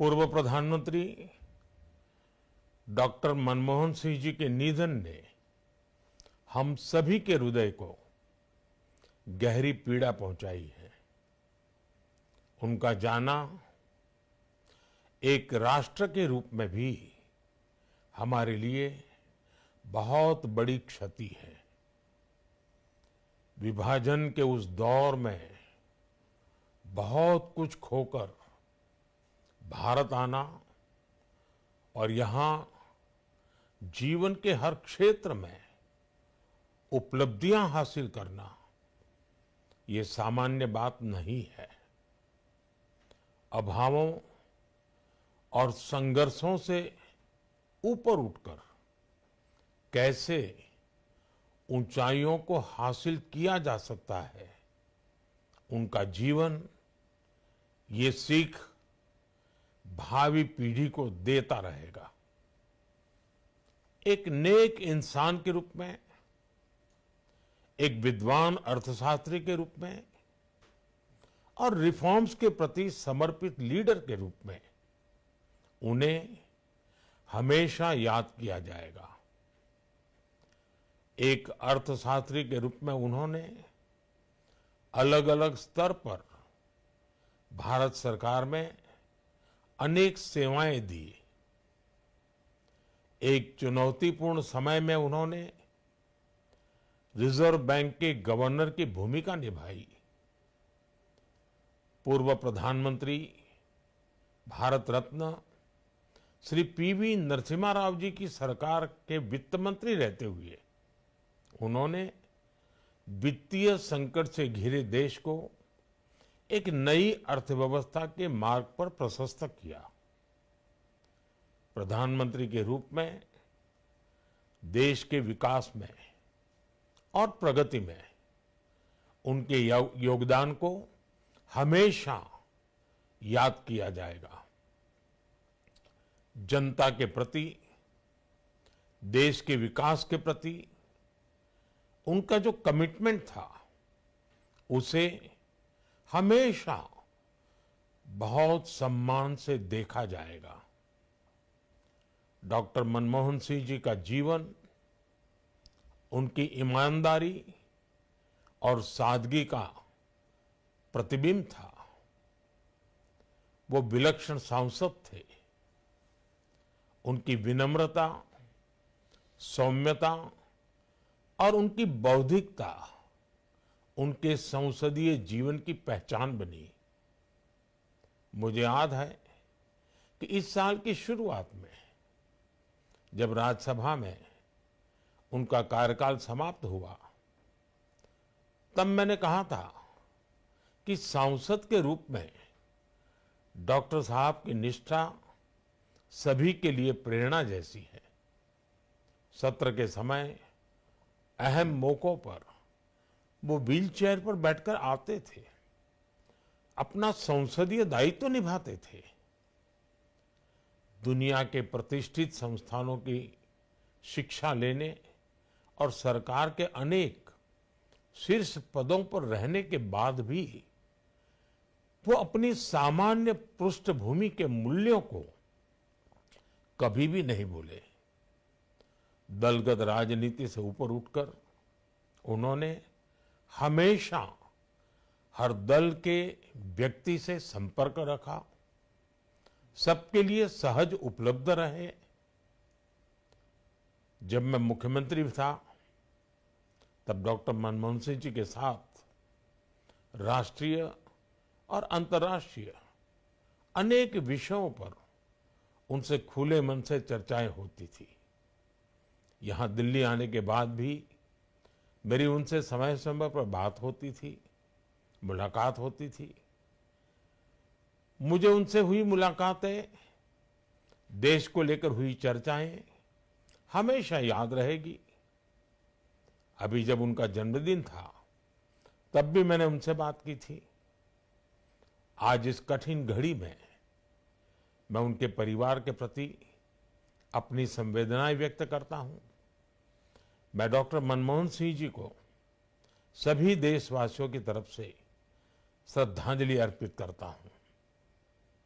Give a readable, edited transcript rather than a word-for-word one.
पूर्व प्रधानमंत्री डॉक्टर मनमोहन सिंह जी के निधन ने हम सभी के हृदय को गहरी पीड़ा पहुंचाई है। उनका जाना एक राष्ट्र के रूप में भी हमारे लिए बहुत बड़ी क्षति है। विभाजन के उस दौर में बहुत कुछ खोकर भारत आना और यहां जीवन के हर क्षेत्र में उपलब्धियां हासिल करना ये सामान्य बात नहीं है। अभावों और संघर्षों से ऊपर उठकर कैसे ऊंचाइयों को हासिल किया जा सकता है, उनका जीवन ये सीख भावी पीढ़ी को देता रहेगा। एक नेक इंसान के रूप में, एक विद्वान अर्थशास्त्री के रूप में और रिफॉर्म्स के प्रति समर्पित लीडर के रूप में उन्हें हमेशा याद किया जाएगा। एक अर्थशास्त्री के रूप में उन्होंने अलग अलग स्तर पर भारत सरकार में अनेक सेवाएं दी। एक चुनौतीपूर्ण समय में उन्होंने रिजर्व बैंक के गवर्नर की भूमिका निभाई। पूर्व प्रधानमंत्री भारत रत्न श्री पीवी नरसिम्हा राव जी की सरकार के वित्त मंत्री रहते हुए उन्होंने वित्तीय संकट से घिरे देश को एक नई अर्थव्यवस्था के मार्ग पर प्रशस्त किया। प्रधानमंत्री के रूप में देश के विकास में और प्रगति में उनके योगदान को हमेशा याद किया जाएगा। जनता के प्रति, देश के विकास के प्रति उनका जो कमिटमेंट था उसे हमेशा बहुत सम्मान से देखा जाएगा। डॉक्टर मनमोहन सिंह जी का जीवन उनकी ईमानदारी और सादगी का प्रतिबिंब था। वो विलक्षण सांसद थे। उनकी विनम्रता, सौम्यता और उनकी बौद्धिकता उनके संसदीय जीवन की पहचान बनी। मुझे याद है कि इस साल की शुरुआत में जब राज्यसभा में उनका कार्यकाल समाप्त हुआ, तब मैंने कहा था कि सांसद के रूप में डॉक्टर साहब की निष्ठा सभी के लिए प्रेरणा जैसी है। सत्र के समय अहम मौकों पर वो व्हीलचेयर पर बैठकर आते थे, अपना संसदीय दायित्व निभाते थे। दुनिया के प्रतिष्ठित संस्थानों की शिक्षा लेने और सरकार के अनेक शीर्ष पदों पर रहने के बाद भी वो अपनी सामान्य पृष्ठभूमि के मूल्यों को कभी भी नहीं भूले। दलगत राजनीति से ऊपर उठकर उन्होंने हमेशा हर दल के व्यक्ति से संपर्क रखा, सबके लिए सहज उपलब्ध रहे। जब मैं मुख्यमंत्री था तब डॉक्टर मनमोहन सिंह जी के साथ राष्ट्रीय और अंतर्राष्ट्रीय अनेक विषयों पर उनसे खुले मन से चर्चाएं होती थी। यहां दिल्ली आने के बाद भी मेरी उनसे समय समय पर बात होती थी, मुलाकात होती थी। मुझे उनसे हुई मुलाकातें, देश को लेकर हुई चर्चाएं हमेशा याद रहेगी। अभी जब उनका जन्मदिन था तब भी मैंने उनसे बात की थी। आज इस कठिन घड़ी में मैं उनके परिवार के प्रति अपनी संवेदनाएं व्यक्त करता हूं। मैं डॉक्टर मनमोहन सिंह जी को सभी देशवासियों की तरफ से श्रद्धांजलि अर्पित करता हूं।